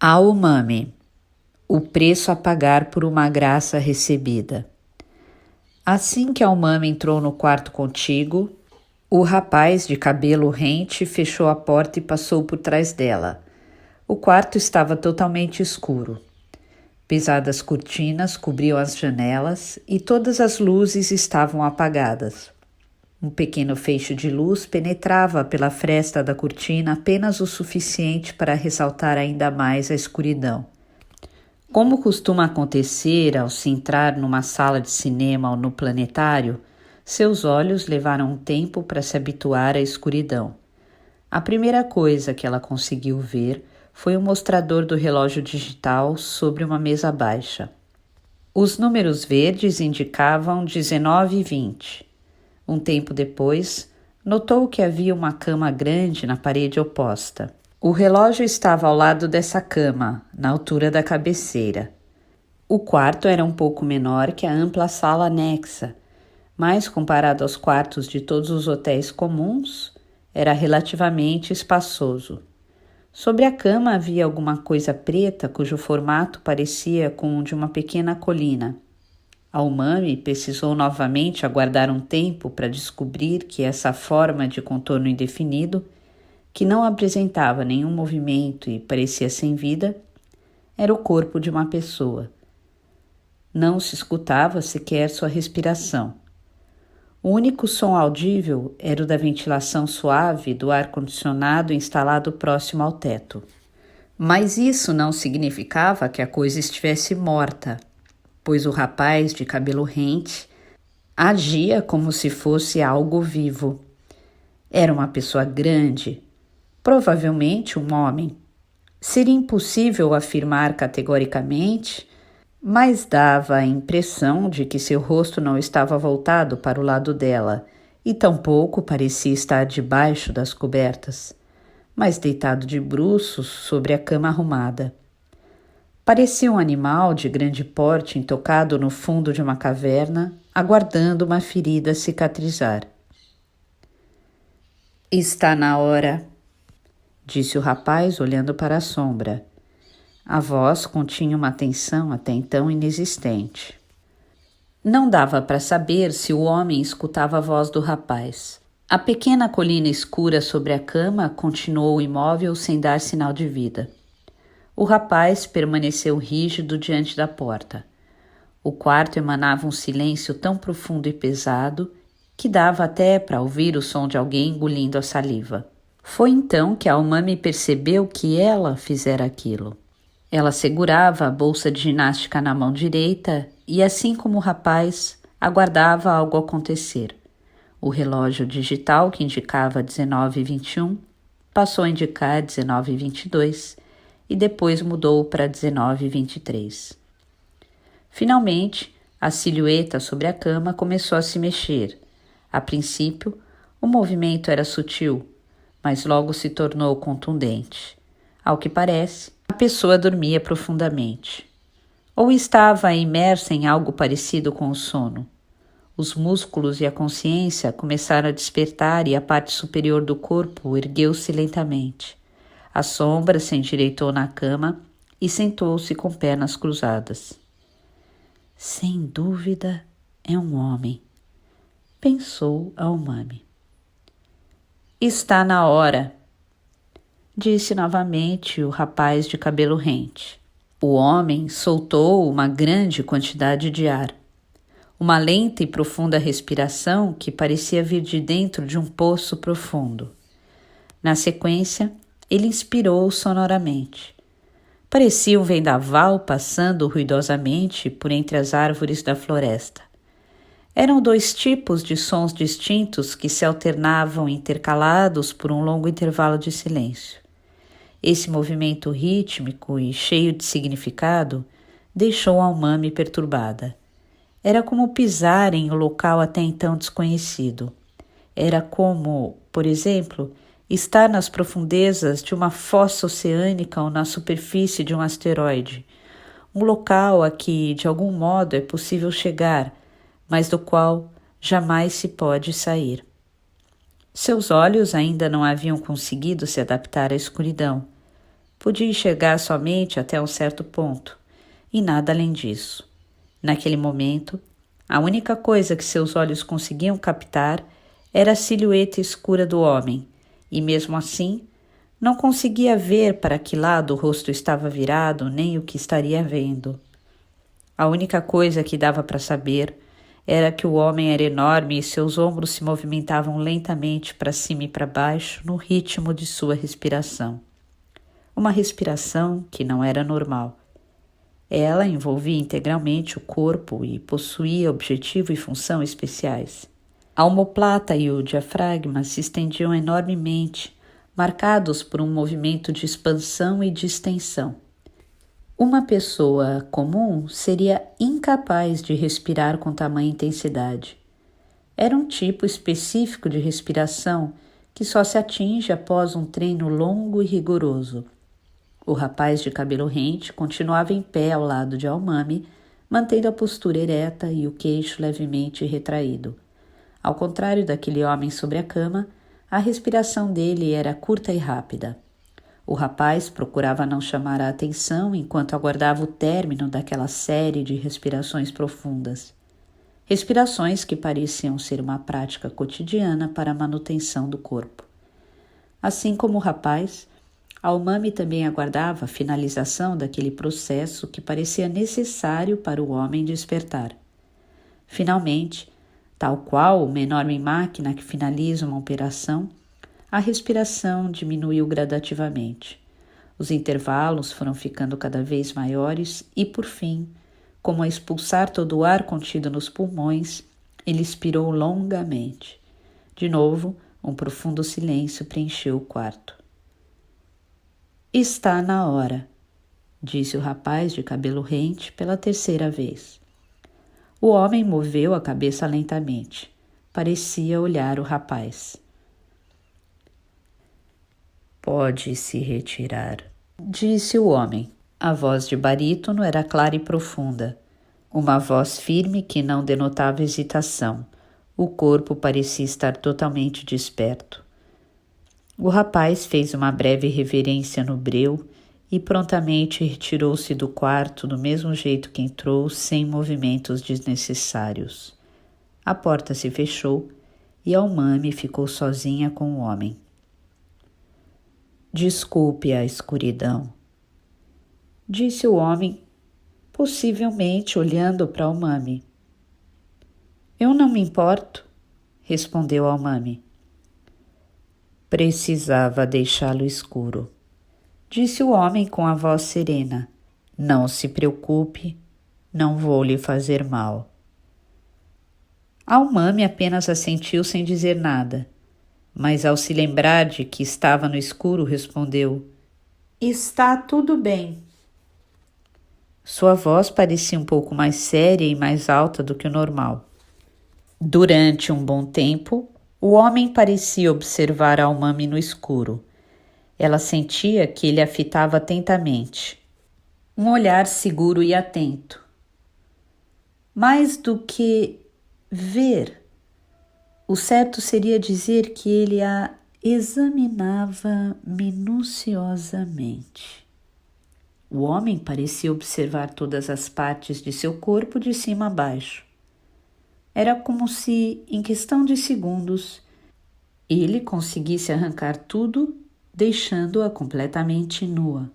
A umami, o preço a pagar por uma graça recebida. Assim que a umami entrou no quarto contíguo, o rapaz de cabelo rente fechou a porta e passou por trás dela. O quarto estava totalmente escuro. Pesadas cortinas cobriam as janelas e todas as luzes estavam apagadas. Um pequeno feixe de luz penetrava pela fresta da cortina apenas o suficiente para ressaltar ainda mais a escuridão. Como costuma acontecer ao se entrar numa sala de cinema ou no planetário, seus olhos levaram um tempo para se habituar à escuridão. A primeira coisa que ela conseguiu ver foi o mostrador do relógio digital sobre uma mesa baixa. Os números verdes indicavam 19h20. Um tempo depois, notou que havia uma cama grande na parede oposta. O relógio estava ao lado dessa cama, na altura da cabeceira. O quarto era um pouco menor que a ampla sala anexa, mas comparado aos quartos de todos os hotéis comuns, era relativamente espaçoso. Sobre a cama havia alguma coisa preta cujo formato parecia com o de uma pequena colina. A umami precisou novamente aguardar um tempo para descobrir que essa forma de contorno indefinido, que não apresentava nenhum movimento e parecia sem vida, era o corpo de uma pessoa. Não se escutava sequer sua respiração. O único som audível era o da ventilação suave do ar-condicionado instalado próximo ao teto. Mas isso não significava que a coisa estivesse morta, pois o rapaz de cabelo rente agia como se fosse algo vivo. Era uma pessoa grande, provavelmente um homem. Seria impossível afirmar categoricamente, mas dava a impressão de que seu rosto não estava voltado para o lado dela e tampouco parecia estar debaixo das cobertas, mas deitado de bruços sobre a cama arrumada. Parecia um animal de grande porte intocado no fundo de uma caverna, aguardando uma ferida cicatrizar. Está na hora, disse o rapaz olhando para a sombra. A voz continha uma tensão até então inexistente. Não dava para saber se o homem escutava a voz do rapaz. A pequena colina escura sobre a cama continuou imóvel sem dar sinal de vida. O rapaz permaneceu rígido diante da porta. O quarto emanava um silêncio tão profundo e pesado que dava até para ouvir o som de alguém engolindo a saliva. Foi então que a umami percebeu que ela fizera aquilo. Ela segurava a bolsa de ginástica na mão direita e, assim como o rapaz, aguardava algo acontecer. O relógio digital, que indicava 19h21, passou a indicar 19h22 e depois mudou para 19h23. Finalmente, a silhueta sobre a cama começou a se mexer. A princípio, o movimento era sutil, mas logo se tornou contundente. Ao que parece, a pessoa dormia profundamente. Ou estava imersa em algo parecido com o sono. Os músculos e a consciência começaram a despertar e a parte superior do corpo ergueu-se lentamente. A sombra se endireitou na cama e sentou-se com pernas cruzadas. Sem dúvida é um homem, pensou a umami. Está na hora, disse novamente o rapaz de cabelo rente. O homem soltou uma grande quantidade de ar. Uma lenta e profunda respiração que parecia vir de dentro de um poço profundo. Na sequência, ele inspirou sonoramente. Parecia um vendaval passando ruidosamente por entre as árvores da floresta. Eram dois tipos de sons distintos que se alternavam intercalados por um longo intervalo de silêncio. Esse movimento rítmico e cheio de significado deixou a umami perturbada. Era como pisar em um local até então desconhecido. Era como, por exemplo, estar nas profundezas de uma fossa oceânica ou na superfície de um asteroide. Um local a que, de algum modo, é possível chegar, mas do qual jamais se pode sair. Seus olhos ainda não haviam conseguido se adaptar à escuridão. Podia enxergar somente até um certo ponto, e nada além disso. Naquele momento, a única coisa que seus olhos conseguiam captar era a silhueta escura do homem, e mesmo assim, não conseguia ver para que lado o rosto estava virado nem o que estaria vendo. A única coisa que dava para saber era que o homem era enorme e seus ombros se movimentavam lentamente para cima e para baixo no ritmo de sua respiração. Uma respiração que não era normal. Ela envolvia integralmente o corpo e possuía objetivo e função especiais. A omoplata e o diafragma se estendiam enormemente, marcados por um movimento de expansão e de extensão. Uma pessoa comum seria incapaz de respirar com tamanha intensidade. Era um tipo específico de respiração que só se atinge após um treino longo e rigoroso. O rapaz de cabelo rente continuava em pé ao lado de Almami, mantendo a postura ereta e o queixo levemente retraído. Ao contrário daquele homem sobre a cama, a respiração dele era curta e rápida. O rapaz procurava não chamar a atenção enquanto aguardava o término daquela série de respirações profundas. Respirações que pareciam ser uma prática cotidiana para a manutenção do corpo. Assim como o rapaz, Almami também aguardava a finalização daquele processo que parecia necessário para o homem despertar. Finalmente, tal qual uma enorme máquina que finaliza uma operação, a respiração diminuiu gradativamente. Os intervalos foram ficando cada vez maiores e, por fim, como a expulsar todo o ar contido nos pulmões, ele expirou longamente. De novo, um profundo silêncio preencheu o quarto. Está na hora, disse o rapaz de cabelo rente pela terceira vez. O homem moveu a cabeça lentamente. Parecia olhar o rapaz. Pode se retirar, disse o homem. A voz de barítono era clara e profunda. Uma voz firme que não denotava hesitação. O corpo parecia estar totalmente desperto. O rapaz fez uma breve reverência no breu e prontamente retirou-se do quarto do mesmo jeito que entrou, sem movimentos desnecessários. A porta se fechou e Almami ficou sozinha com o homem. Desculpe a escuridão, disse o homem, possivelmente olhando para Almami. Eu não me importo, respondeu Almami. Precisava deixá-lo escuro, disse o homem com a voz serena. Não se preocupe, não vou lhe fazer mal. Almami apenas assentiu sem dizer nada. Mas ao se lembrar de que estava no escuro, respondeu: Está tudo bem. Sua voz parecia um pouco mais séria e mais alta do que o normal. Durante um bom tempo, o homem parecia observar Almami no escuro. Ela sentia que ele a fitava atentamente. Um olhar seguro e atento. Mais do que ver, o certo seria dizer que ele a examinava minuciosamente. O homem parecia observar todas as partes de seu corpo de cima a baixo. Era como se, em questão de segundos, ele conseguisse arrancar tudo, deixando-a completamente nua.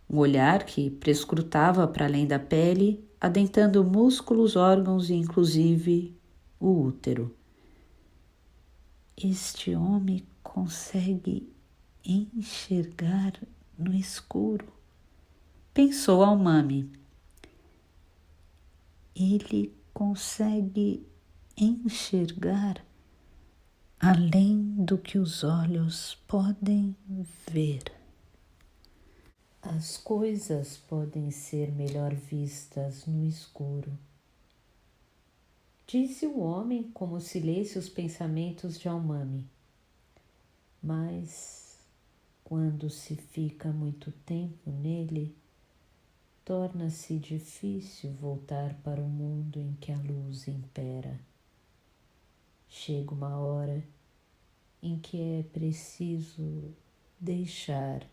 Um olhar que prescrutava para além da pele, adentando músculos, órgãos e, inclusive, o útero. Este homem consegue enxergar no escuro, pensou Almami. Ele consegue enxergar além do que os olhos podem ver. As coisas podem ser melhor vistas no escuro, disse o homem como se lesse os pensamentos de Almami. Mas, quando se fica muito tempo nele, torna-se difícil voltar para o mundo em que a luz impera. Chega uma hora em que é preciso deixar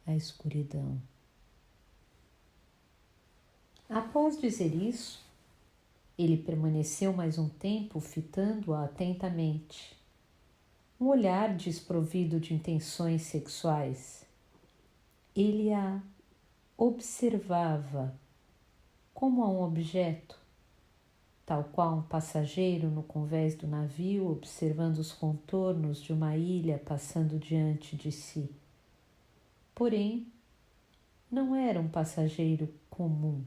a escuridão. Após dizer isso, ele permaneceu mais um tempo fitando-a atentamente. Um olhar desprovido de intenções sexuais. Ele a observava como a um objeto, tal qual um passageiro no convés do navio observando os contornos de uma ilha passando diante de si. Porém, não era um passageiro comum.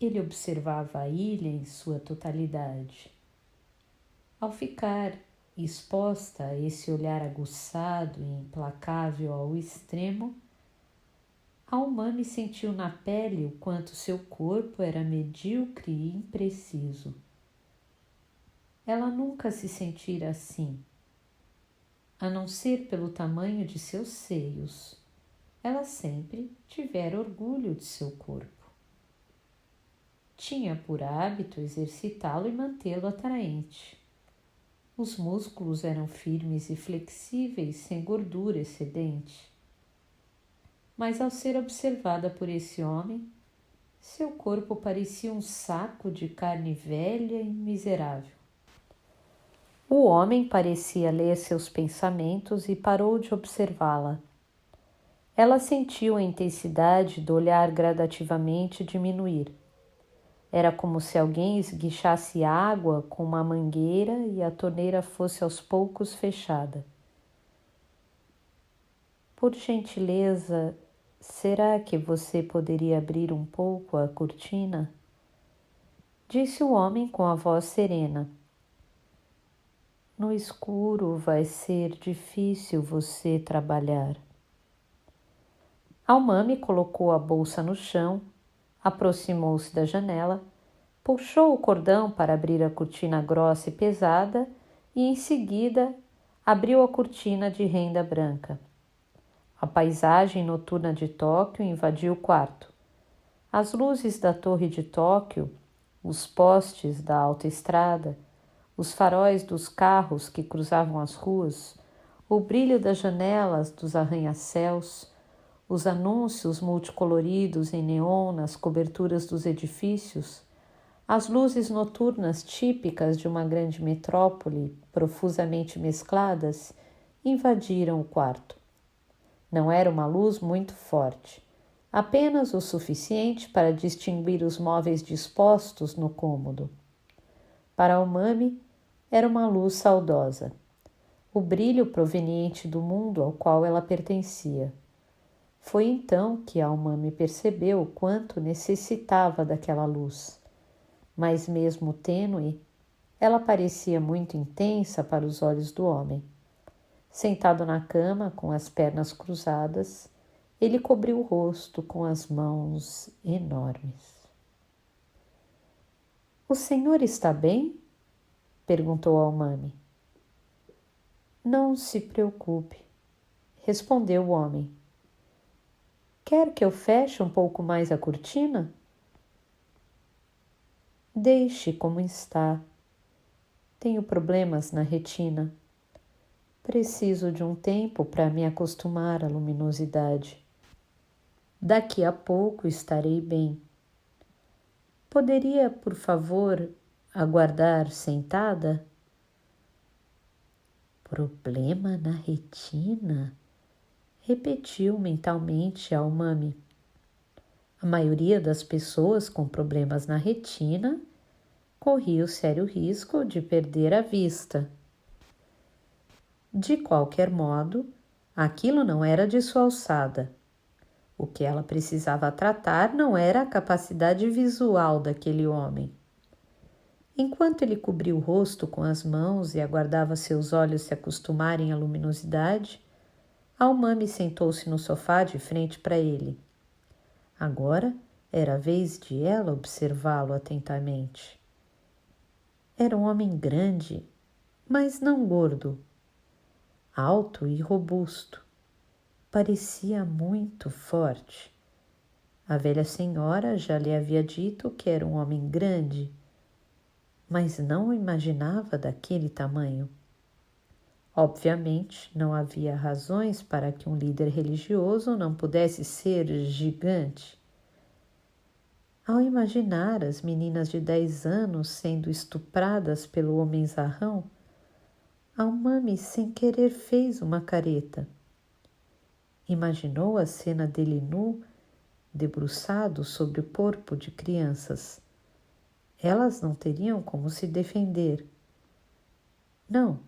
Ele observava a ilha em sua totalidade. Ao ficar exposta a esse olhar aguçado e implacável ao extremo, a Umami sentiu na pele o quanto seu corpo era medíocre e impreciso. Ela nunca se sentira assim, a não ser pelo tamanho de seus seios. Ela sempre tivera orgulho de seu corpo. Tinha por hábito exercitá-lo e mantê-lo atraente. Os músculos eram firmes e flexíveis, sem gordura excedente. Mas ao ser observada por esse homem, seu corpo parecia um saco de carne velha e miserável. O homem parecia ler seus pensamentos e parou de observá-la. Ela sentiu a intensidade do olhar gradativamente diminuir. Era como se alguém esguichasse água com uma mangueira e a torneira fosse aos poucos fechada. Por gentileza, será que você poderia abrir um pouco a cortina? Disse o homem com a voz serena. No escuro vai ser difícil você trabalhar. Umami colocou a bolsa no chão, aproximou-se da janela, puxou o cordão para abrir a cortina grossa e pesada e, em seguida, abriu a cortina de renda branca. A paisagem noturna de Tóquio invadiu o quarto. As luzes da torre de Tóquio, os postes da autoestrada, os faróis dos carros que cruzavam as ruas, o brilho das janelas dos arranha-céus, os anúncios multicoloridos em neon nas coberturas dos edifícios, as luzes noturnas típicas de uma grande metrópole, profusamente mescladas, invadiram o quarto. Não era uma luz muito forte, apenas o suficiente para distinguir os móveis dispostos no cômodo. Para Umami, era uma luz saudosa, o brilho proveniente do mundo ao qual ela pertencia. Foi então que a Umami percebeu o quanto necessitava daquela luz, mas mesmo tênue, ela parecia muito intensa para os olhos do homem. Sentado na cama, com as pernas cruzadas, ele cobriu o rosto com as mãos enormes. — O senhor está bem? Perguntou a Umami. — Não se preocupe, respondeu o homem. Quer que eu feche um pouco mais a cortina? Deixe como está. Tenho problemas na retina. Preciso de um tempo para me acostumar à luminosidade. Daqui a pouco estarei bem. Poderia, por favor, aguardar sentada? Problema na retina? Repetiu mentalmente a Umami. A maioria das pessoas com problemas na retina corria o sério risco de perder a vista. De qualquer modo, aquilo não era de sua alçada. O que ela precisava tratar não era a capacidade visual daquele homem. Enquanto ele cobria o rosto com as mãos e aguardava seus olhos se acostumarem à luminosidade, a Umami sentou-se no sofá de frente para ele. Agora era a vez de ela observá-lo atentamente. Era um homem grande, mas não gordo. Alto e robusto. Parecia muito forte. A velha senhora já lhe havia dito que era um homem grande, mas não o imaginava daquele tamanho. Obviamente, não havia razões para que um líder religioso não pudesse ser gigante. Ao imaginar as meninas de 10 anos sendo estupradas pelo homem zarrão, Almami sem querer fez uma careta. Imaginou a cena dele nu, debruçado sobre o corpo de crianças. Elas não teriam como se defender. Não,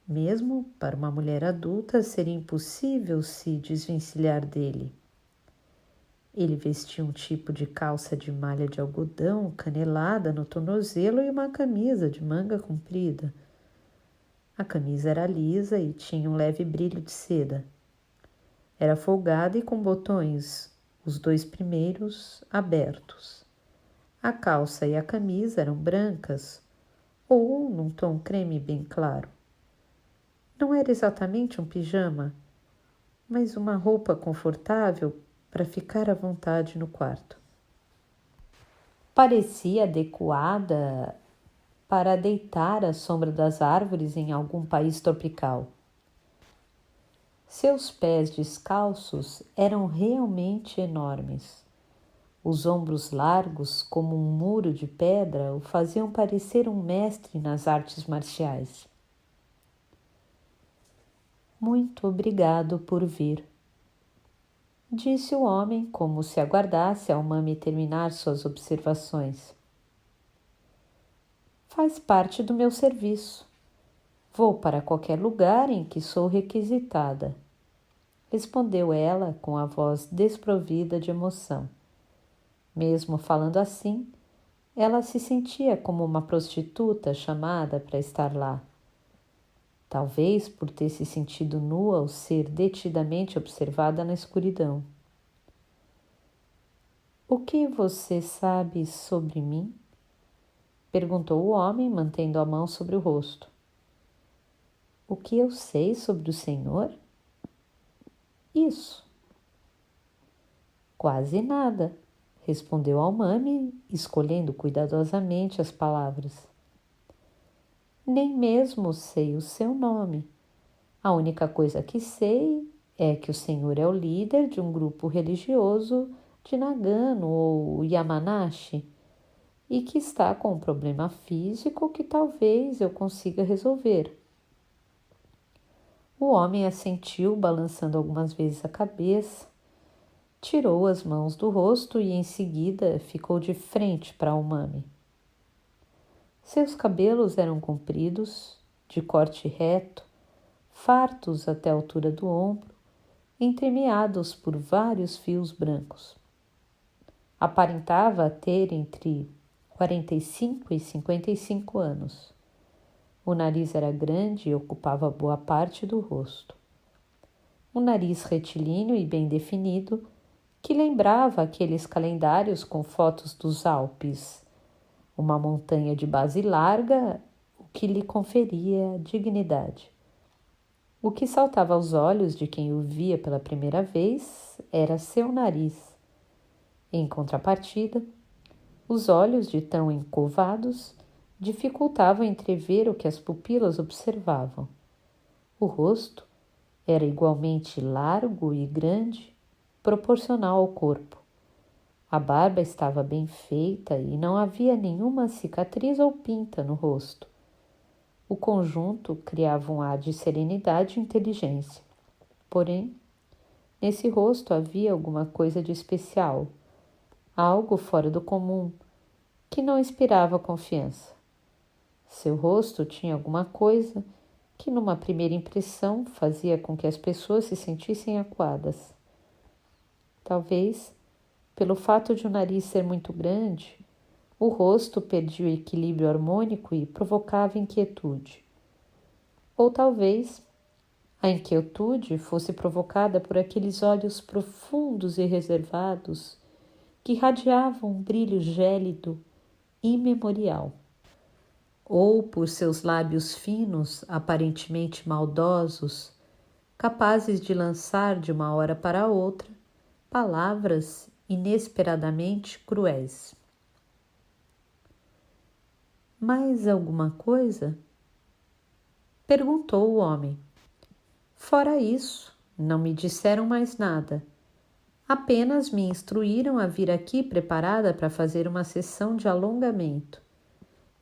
mesmo para uma mulher adulta seria impossível se desvencilhar dele. Ele vestia um tipo de calça de malha de algodão canelada no tornozelo e uma camisa de manga comprida. A camisa era lisa e tinha um leve brilho de seda. Era folgada e com botões, os 2 primeiros abertos. A calça e a camisa eram brancas ou num tom creme bem claro. Não era exatamente um pijama, mas uma roupa confortável para ficar à vontade no quarto. Parecia adequada para deitar à sombra das árvores em algum país tropical. Seus pés descalços eram realmente enormes. Os ombros largos, como um muro de pedra, o faziam parecer um mestre nas artes marciais. Muito obrigado por vir, disse o homem, como se aguardasse Almami terminar suas observações. Faz parte do meu serviço. Vou para qualquer lugar em que sou requisitada, respondeu ela com a voz desprovida de emoção. Mesmo falando assim, ela se sentia como uma prostituta chamada para estar lá. Talvez por ter se sentido nua ao ser detidamente observada na escuridão. O que você sabe sobre mim? Perguntou o homem, mantendo a mão sobre o rosto. O que eu sei sobre o Senhor? Isso. Quase nada, respondeu Almami, escolhendo cuidadosamente as palavras. Nem mesmo sei o seu nome. A única coisa que sei é que o Senhor é o líder de um grupo religioso de Nagano ou Yamanashi e que está com um problema físico que talvez eu consiga resolver. O homem assentiu, balançando algumas vezes a cabeça, tirou as mãos do rosto e em seguida ficou de frente para Almami. Seus cabelos eram compridos, de corte reto, fartos até a altura do ombro, entremeados por vários fios brancos. Aparentava ter entre 45 e 55 anos. O nariz era grande e ocupava boa parte do rosto. Um nariz retilíneo e bem definido, que lembrava aqueles calendários com fotos dos Alpes, uma montanha de base larga, o que lhe conferia dignidade. O que saltava aos olhos de quem o via pela primeira vez era seu nariz. Em contrapartida, os olhos de tão encovados dificultavam entrever o que as pupilas observavam. O rosto era igualmente largo e grande, proporcional ao corpo. A barba estava bem feita e não havia nenhuma cicatriz ou pinta no rosto. O conjunto criava um ar de serenidade e inteligência. Porém, nesse rosto havia alguma coisa de especial, algo fora do comum, que não inspirava confiança. Seu rosto tinha alguma coisa que, numa primeira impressão, fazia com que as pessoas se sentissem acuadas. Talvez, pelo fato de o nariz ser muito grande, o rosto perdia o equilíbrio harmônico e provocava inquietude. Ou talvez a inquietude fosse provocada por aqueles olhos profundos e reservados que irradiavam um brilho gélido imemorial. Ou por seus lábios finos, aparentemente maldosos, capazes de lançar de uma hora para outra palavras inesperadamente cruéis. Mais alguma coisa? Perguntou o homem. Fora isso, não me disseram mais nada. Apenas me instruíram a vir aqui preparada para fazer uma sessão de alongamento.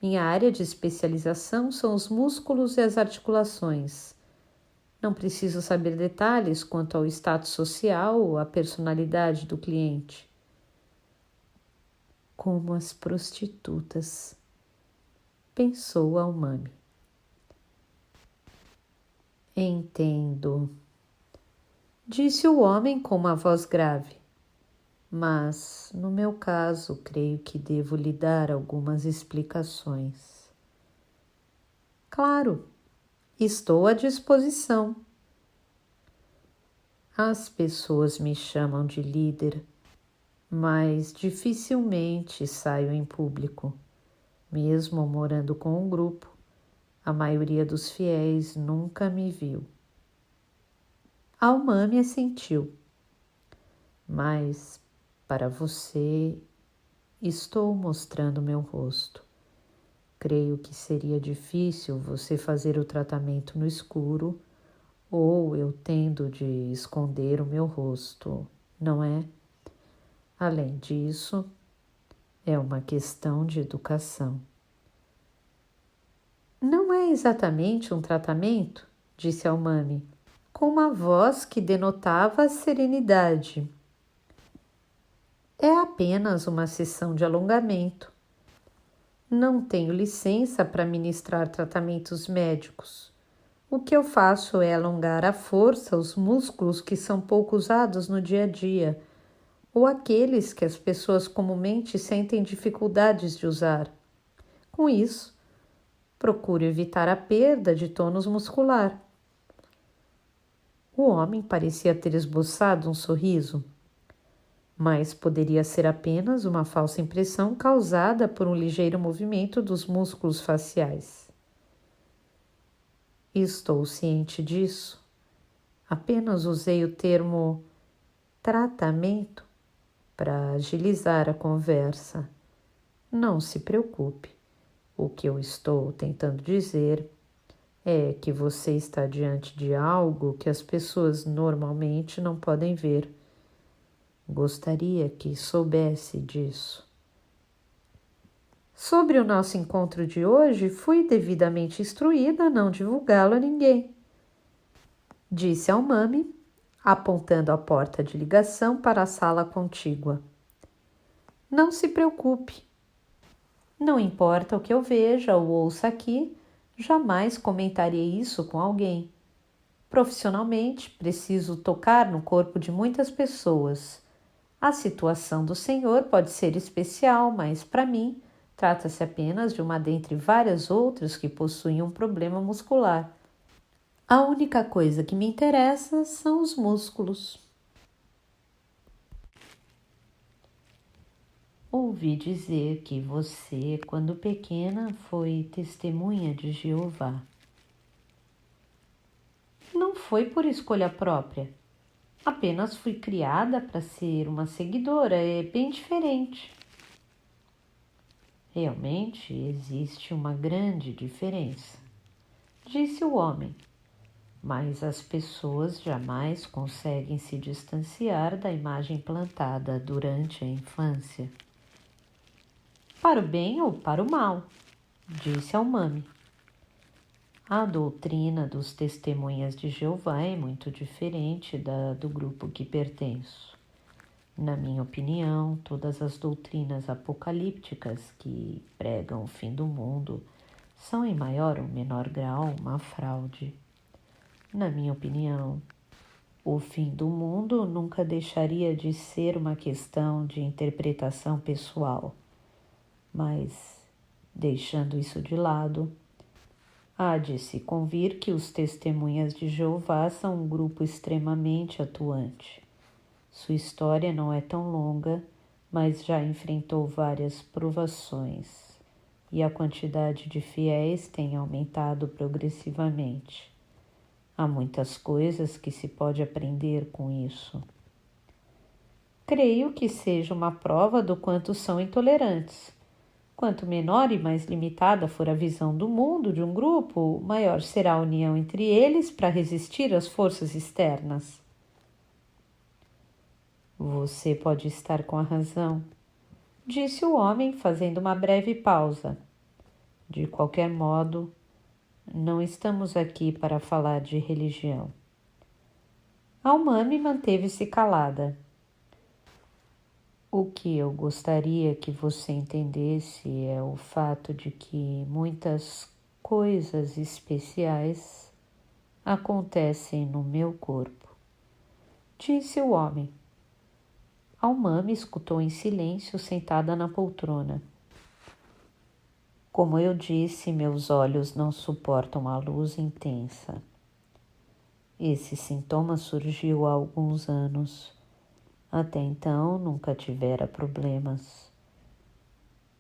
Minha área de especialização são os músculos e as articulações. Não preciso saber detalhes quanto ao status social ou à personalidade do cliente. Como as prostitutas, pensou a Umami. Entendo, disse o homem com uma voz grave. Mas, no meu caso, creio que devo lhe dar algumas explicações. Claro, estou à disposição. As pessoas me chamam de líder, mas dificilmente saio em público. Mesmo morando com um grupo, a maioria dos fiéis nunca me viu. A Umami assentiu. Mas, para você, estou mostrando meu rosto. Creio que seria difícil você fazer o tratamento no escuro ou eu tendo de esconder o meu rosto, não é? Além disso, é uma questão de educação. Não é exatamente um tratamento, disse a Umami, com uma voz que denotava serenidade. É apenas uma sessão de alongamento. Não tenho licença para ministrar tratamentos médicos. O que eu faço é alongar à força os músculos que são pouco usados no dia a dia, ou aqueles que as pessoas comumente sentem dificuldades de usar. Com isso, procuro evitar a perda de tônus muscular. O homem parecia ter esboçado um sorriso, mas poderia ser apenas uma falsa impressão causada por um ligeiro movimento dos músculos faciais. Estou ciente disso. Apenas usei o termo tratamento para agilizar a conversa. Não se preocupe. O que eu estou tentando dizer é que você está diante de algo que as pessoas normalmente não podem ver. Gostaria que soubesse disso. Sobre o nosso encontro de hoje, fui devidamente instruída a não divulgá-lo a ninguém, disse a Umami, apontando a porta de ligação para a sala contígua. Não se preocupe. Não importa o que eu veja ou ouça aqui, jamais comentarei isso com alguém. Profissionalmente, preciso tocar no corpo de muitas pessoas. A situação do senhor pode ser especial, mas, para mim, trata-se apenas de uma dentre várias outras que possuem um problema muscular. A única coisa que me interessa são os músculos. Ouvi dizer que você, quando pequena, foi testemunha de Jeová. Não foi por escolha própria. Apenas fui criada para ser uma seguidora, é bem diferente. Realmente existe uma grande diferença, disse o homem, mas as pessoas jamais conseguem se distanciar da imagem plantada durante a infância. Para o bem ou para o mal, disse a Umami. A doutrina dos testemunhas de Jeová é muito diferente da do grupo que pertenço. Na minha opinião, todas as doutrinas apocalípticas que pregam o fim do mundo são em maior ou menor grau uma fraude. Na minha opinião, o fim do mundo nunca deixaria de ser uma questão de interpretação pessoal, mas, deixando isso de lado, há de se convir que os testemunhas de Jeová são um grupo extremamente atuante. Sua história não é tão longa, mas já enfrentou várias provações e a quantidade de fiéis tem aumentado progressivamente. Há muitas coisas que se pode aprender com isso. Creio que seja uma prova do quanto são intolerantes. Quanto menor e mais limitada for a visão do mundo de um grupo, maior será a união entre eles para resistir às forças externas. Você pode estar com a razão, disse o homem, fazendo uma breve pausa. De qualquer modo, não estamos aqui para falar de religião. Almami manteve-se calada. O que eu gostaria que você entendesse é o fato de que muitas coisas especiais acontecem no meu corpo, disse o homem. Almami escutou em silêncio, sentada na poltrona. Como eu disse, meus olhos não suportam a luz intensa. Esse sintoma surgiu há alguns anos. Até então, nunca tivera problemas.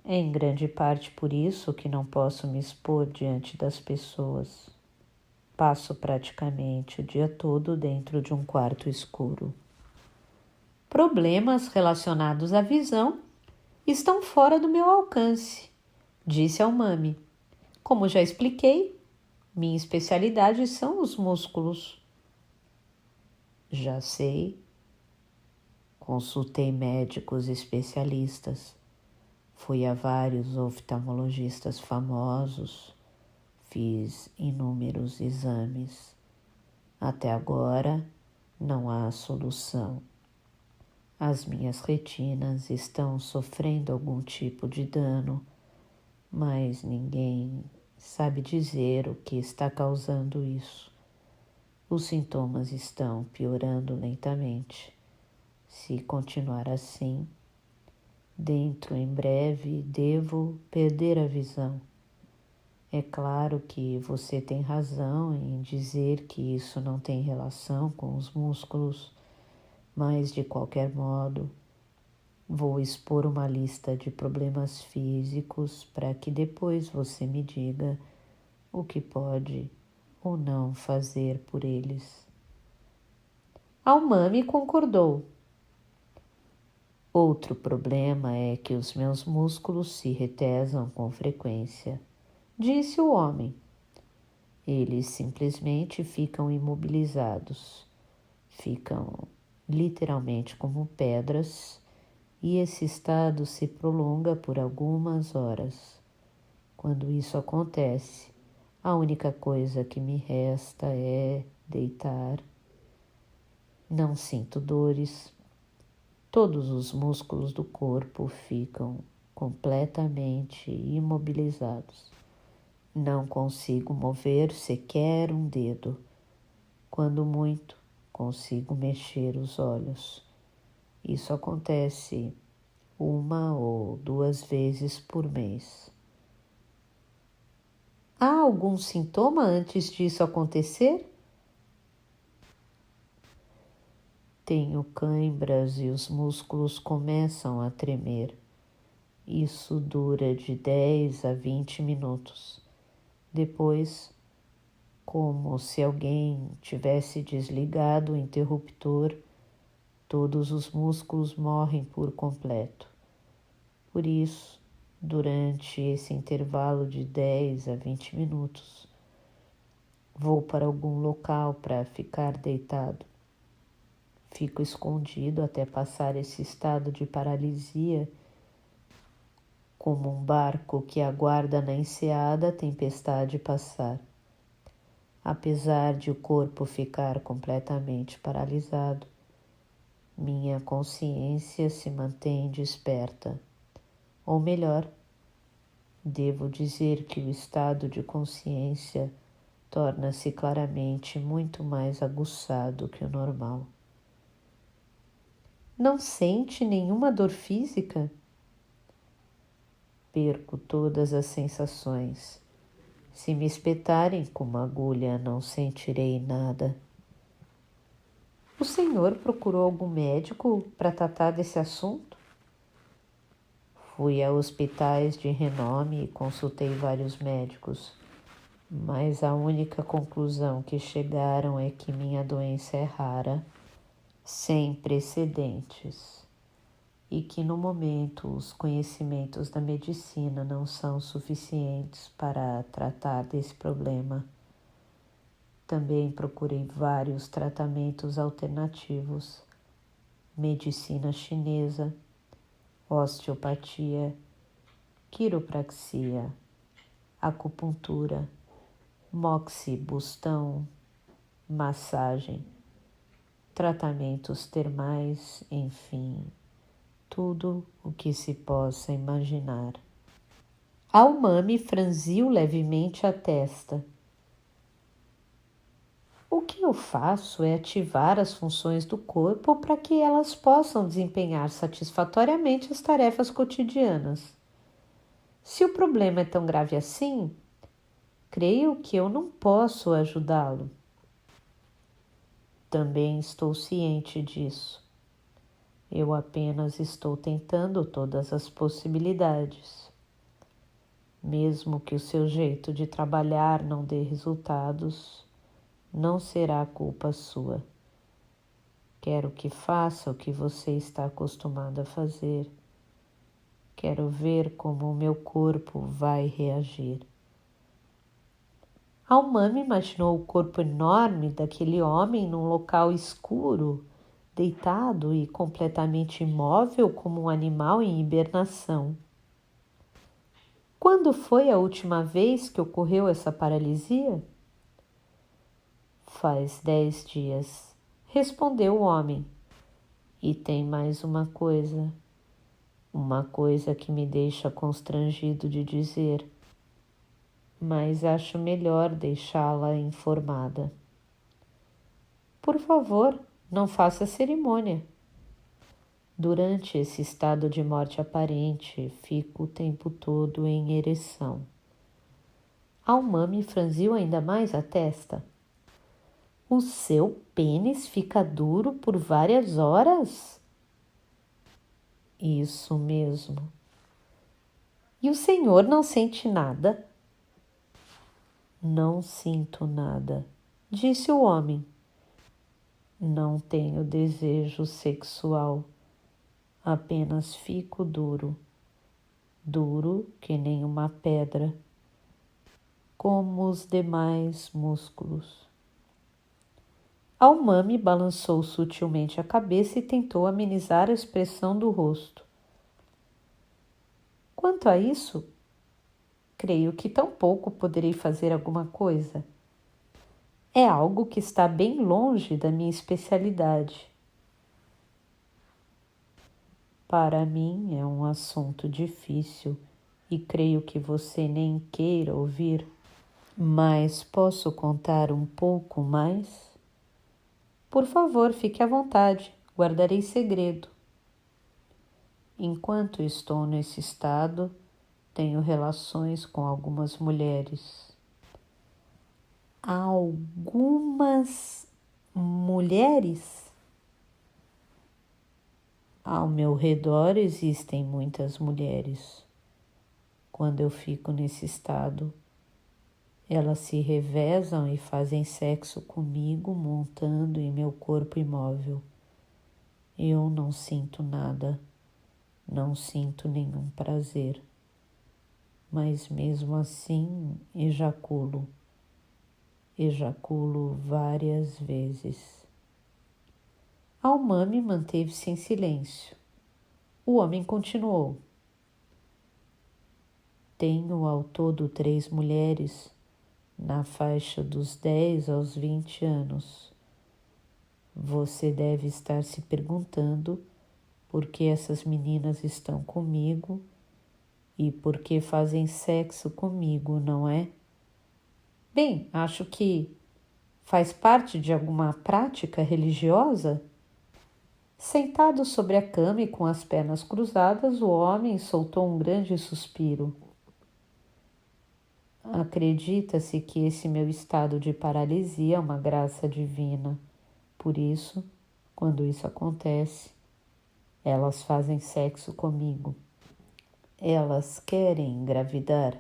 É em grande parte por isso que não posso me expor diante das pessoas. Passo praticamente o dia todo dentro de um quarto escuro. Problemas relacionados à visão estão fora do meu alcance, disse Almami. Como já expliquei, minha especialidade são os músculos. Já sei. Consultei médicos especialistas. Fui a vários oftalmologistas famosos. Fiz inúmeros exames. Até agora, não há solução. As minhas retinas estão sofrendo algum tipo de dano, mas ninguém sabe dizer o que está causando isso. Os sintomas estão piorando lentamente. Se continuar assim, dentro em breve devo perder a visão. É claro que você tem razão em dizer que isso não tem relação com os músculos, mas de qualquer modo, vou expor uma lista de problemas físicos para que depois você me diga o que pode ou não fazer por eles. Almami concordou. Outro problema é que os meus músculos se retesam com frequência, disse o homem. Eles simplesmente ficam imobilizados, ficam literalmente como pedras, e esse estado se prolonga por algumas horas. Quando isso acontece, a única coisa que me resta é deitar. Não sinto dores. Todos os músculos do corpo ficam completamente imobilizados. Não consigo mover sequer um dedo. Quando muito, consigo mexer os olhos. Isso acontece 1 ou 2 vezes por mês. Há algum sintoma antes disso acontecer? Tenho cãibras e os músculos começam a tremer. Isso dura de 10 a 20 minutos. Depois, como se alguém tivesse desligado o interruptor, todos os músculos morrem por completo. Por isso, durante esse intervalo de 10 a 20 minutos, vou para algum local para ficar deitado. Fico escondido até passar esse estado de paralisia, como um barco que aguarda na enseada a tempestade passar. Apesar de o corpo ficar completamente paralisado, minha consciência se mantém desperta. Ou melhor, devo dizer que o estado de consciência torna-se claramente muito mais aguçado que o normal. Não sente nenhuma dor física? Perco todas as sensações. Se me espetarem com uma agulha, não sentirei nada. O senhor procurou algum médico para tratar desse assunto? Fui a hospitais de renome e consultei vários médicos, mas a única conclusão que chegaram é que minha doença é rara, sem precedentes, e que no momento os conhecimentos da medicina não são suficientes para tratar desse problema. Também procurei vários tratamentos alternativos, medicina chinesa, osteopatia, quiropraxia, acupuntura, moxibustão, massagem, tratamentos termais, enfim, tudo o que se possa imaginar. Almami franziu levemente a testa. O que eu faço é ativar as funções do corpo para que elas possam desempenhar satisfatoriamente as tarefas cotidianas. Se o problema é tão grave assim, creio que eu não posso ajudá-lo. Também estou ciente disso. Eu apenas estou tentando todas as possibilidades. Mesmo que o seu jeito de trabalhar não dê resultados, não será culpa sua. Quero que faça o que você está acostumado a fazer. Quero ver como o meu corpo vai reagir. Almami imaginou o corpo enorme daquele homem num local escuro, deitado e completamente imóvel como um animal em hibernação. Quando foi a última vez que ocorreu essa paralisia? Faz 10 dias, respondeu o homem. E tem mais uma coisa que me deixa constrangido de dizer, mas acho melhor deixá-la informada. Por favor, não faça cerimônia. Durante esse estado de morte aparente, fico o tempo todo em ereção. Almami franziu ainda mais a testa. O seu pênis fica duro por várias horas? Isso mesmo. E o senhor não sente nada? Não sinto nada, disse o homem. Não tenho desejo sexual, apenas fico duro, duro que nem uma pedra, como os demais músculos. Almami balançou sutilmente a cabeça e tentou amenizar a expressão do rosto. Quanto a isso, creio que tampouco poderei fazer alguma coisa. É algo que está bem longe da minha especialidade. Para mim é um assunto difícil e creio que você nem queira ouvir, mas posso contar um pouco mais? Por favor, fique à vontade, guardarei segredo. Enquanto estou nesse estado, tenho relações com algumas mulheres. Algumas mulheres? Ao meu redor existem muitas mulheres. Quando eu fico nesse estado, elas se revezam e fazem sexo comigo, montando em meu corpo imóvel. Eu não sinto nada, não sinto nenhum prazer. Mas mesmo assim ejaculo. Ejaculo várias vezes. Almami manteve-se em silêncio. O homem continuou. Tenho ao todo 3 mulheres, na faixa dos 10 aos 20 anos. Você deve estar se perguntando por que essas meninas estão comigo e por que fazem sexo comigo, não é? Bem, acho que faz parte de alguma prática religiosa? Sentado sobre a cama e com as pernas cruzadas, o homem soltou um grande suspiro. Acredita-se que esse meu estado de paralisia é uma graça divina. Por isso, quando isso acontece, elas fazem sexo comigo. Elas querem engravidar.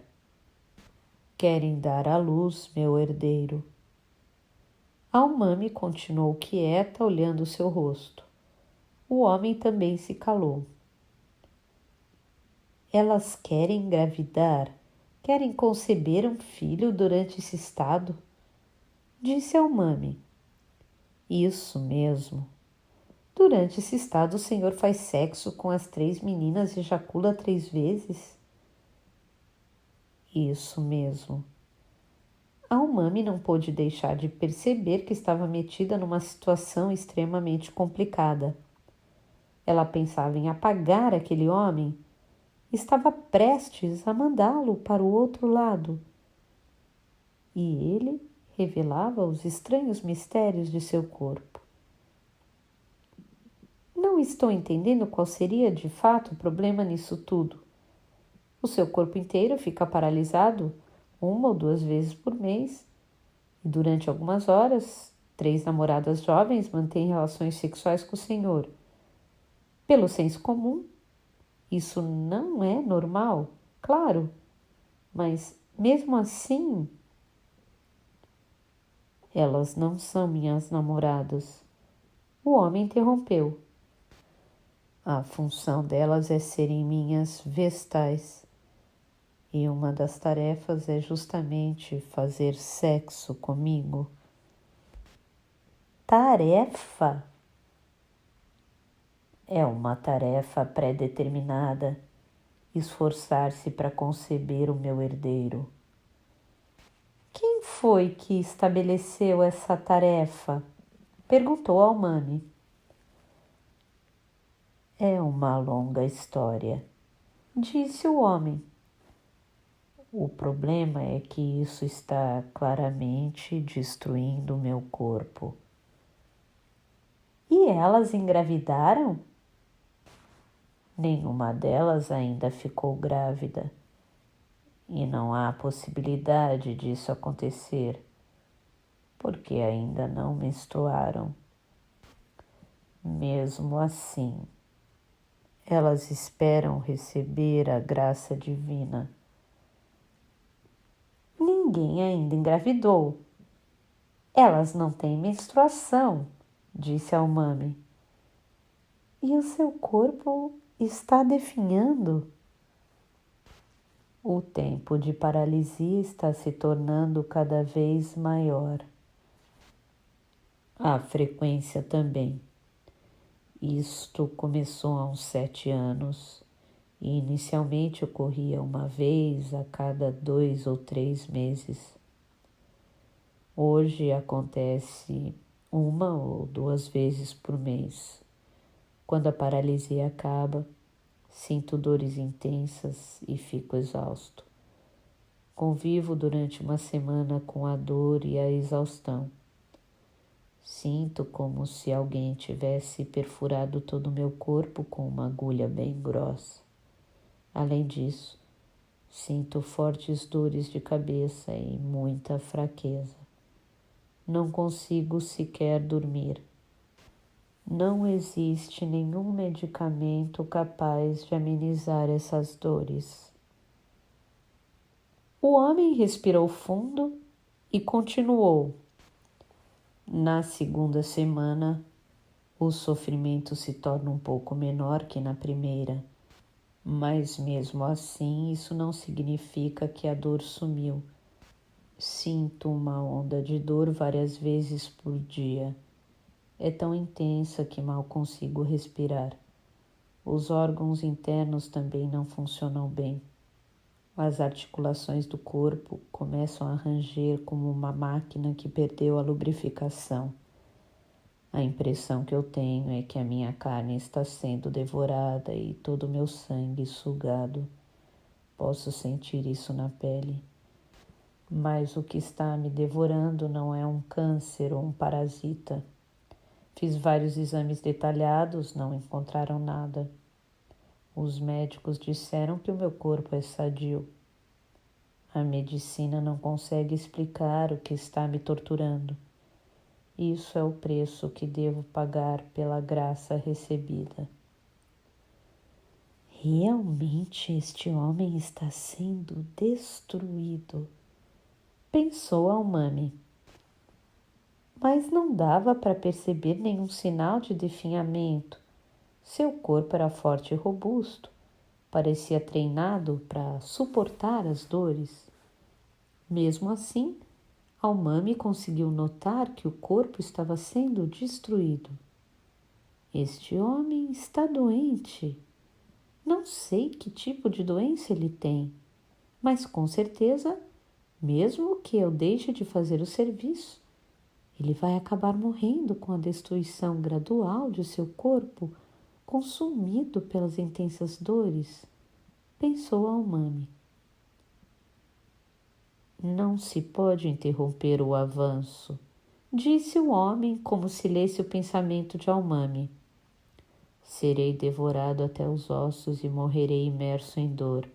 Querem dar à luz meu herdeiro. Almami continuou quieta, olhando seu rosto. O homem também se calou. Elas querem engravidar, querem conceber um filho durante esse estado? Disse Almami. Isso mesmo. Durante esse estado, o senhor faz sexo com as 3 meninas e ejacula 3 vezes? Isso mesmo. A Umami não pôde deixar de perceber que estava metida numa situação extremamente complicada. Ela pensava em apagar aquele homem. Estava prestes a mandá-lo para o outro lado. E ele revelava os estranhos mistérios de seu corpo. Não estou entendendo qual seria de fato o problema nisso tudo. O seu corpo inteiro fica paralisado 1 ou 2 vezes por mês e durante algumas horas 3 namoradas jovens mantêm relações sexuais com o senhor. Pelo senso comum, isso não é normal, claro, mas mesmo assim, elas não são minhas namoradas. O homem interrompeu. A função delas é serem minhas vestais. E uma das tarefas é justamente fazer sexo comigo. Tarefa? É uma tarefa pré-determinada. Esforçar-se para conceber o meu herdeiro. Quem foi que estabeleceu essa tarefa? Perguntou Almami. É uma longa história, disse o homem. O problema é que isso está claramente destruindo meu corpo. E elas engravidaram? Nenhuma delas ainda ficou grávida. E não há possibilidade disso acontecer, porque ainda não menstruaram. Mesmo assim, elas esperam receber a graça divina. Ninguém ainda engravidou. Elas não têm menstruação, disse Almami. E o seu corpo está definhando. O tempo de paralisia está se tornando cada vez maior. A frequência também. Isto começou há uns 7 anos e inicialmente ocorria uma vez a cada 2 ou 3 meses. Hoje acontece 1 ou 2 vezes por mês. Quando a paralisia acaba, sinto dores intensas e fico exausto. Convivo durante uma semana com a dor e a exaustão. Sinto como se alguém tivesse perfurado todo o meu corpo com uma agulha bem grossa. Além disso, sinto fortes dores de cabeça e muita fraqueza. Não consigo sequer dormir. Não existe nenhum medicamento capaz de amenizar essas dores. O homem respirou fundo e continuou. Na segunda semana, o sofrimento se torna um pouco menor que na primeira, mas mesmo assim isso não significa que a dor sumiu. Sinto uma onda de dor várias vezes por dia. É tão intensa que mal consigo respirar. Os órgãos internos também não funcionam bem. As articulações do corpo começam a ranger como uma máquina que perdeu a lubrificação. A impressão que eu tenho é que a minha carne está sendo devorada e todo o meu sangue sugado. Posso sentir isso na pele. Mas o que está me devorando não é um câncer ou um parasita. Fiz vários exames detalhados, não encontraram nada. Os médicos disseram que o meu corpo é sadio. A medicina não consegue explicar o que está me torturando. Isso é o preço que devo pagar pela graça recebida. Realmente este homem está sendo destruído, pensou Almami. Mas não dava para perceber nenhum sinal de definhamento. Seu corpo era forte e robusto. parecia treinado para suportar as dores. Mesmo assim, Almami conseguiu notar que o corpo estava sendo destruído. Este homem está doente. Não sei que tipo de doença ele tem, mas com certeza, mesmo que eu deixe de fazer o serviço, ele vai acabar morrendo com a destruição gradual de seu corpo, consumido pelas intensas dores, pensou Almami. Não se pode interromper o avanço, disse o homem como se lesse o pensamento de Almami. Serei devorado até os ossos e morrerei imerso em dor,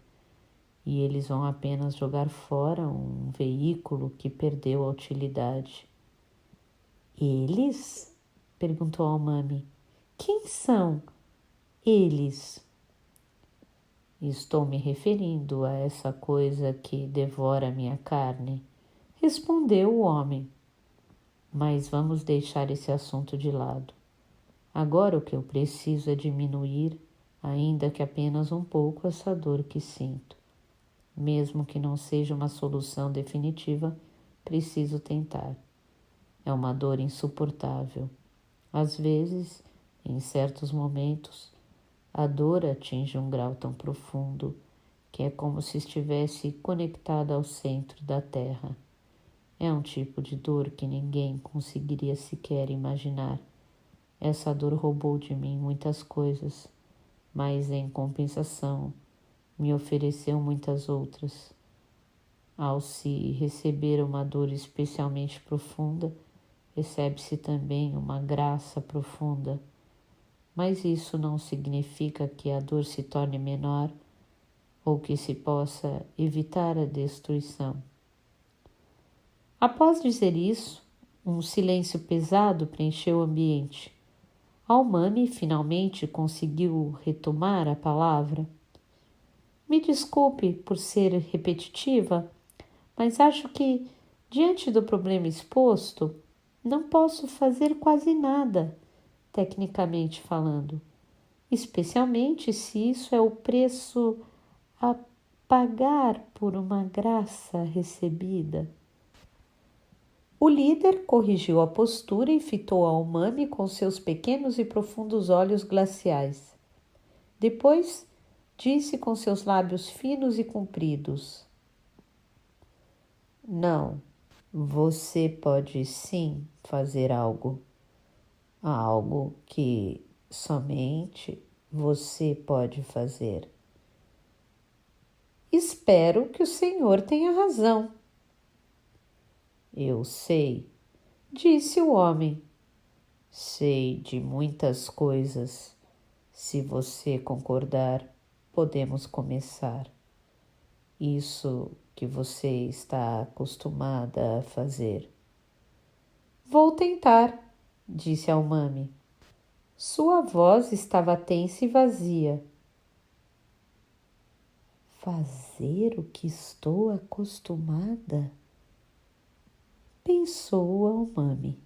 e eles vão apenas jogar fora um veículo que perdeu a utilidade. Eles? Perguntou Almami. Quem são eles? Estou me referindo a essa coisa que devora minha carne, respondeu o homem. Mas vamos deixar esse assunto de lado. Agora o que eu preciso é diminuir, ainda que apenas um pouco, essa dor que sinto. Mesmo que não seja uma solução definitiva, preciso tentar. É uma dor insuportável. Às vezes, em certos momentos, a dor atinge um grau tão profundo que é como se estivesse conectada ao centro da Terra. É um tipo de dor que ninguém conseguiria sequer imaginar. Essa dor roubou de mim muitas coisas, mas em compensação me ofereceu muitas outras. Ao se receber uma dor especialmente profunda, recebe-se também uma graça profunda. Mas isso não significa que a dor se torne menor ou que se possa evitar a destruição. Após dizer isso, um silêncio pesado preencheu o ambiente. Almami finalmente conseguiu retomar a palavra. Me desculpe por ser repetitiva, mas acho que, diante do problema exposto, não posso fazer quase nada, tecnicamente falando, especialmente se isso é o preço a pagar por uma graça recebida. O líder corrigiu a postura e fitou Almami com seus pequenos e profundos olhos glaciais. Depois, disse com seus lábios finos e compridos: Não, você pode sim fazer algo. Algo que somente você pode fazer. Espero que o senhor tenha razão. Eu sei, disse o homem. Sei de muitas coisas. Se você concordar, podemos começar. Isso que você está acostumada a fazer. Vou tentar, disse Almami. Sua voz estava tensa e vazia. Fazer o que estou acostumada? Pensou Almami.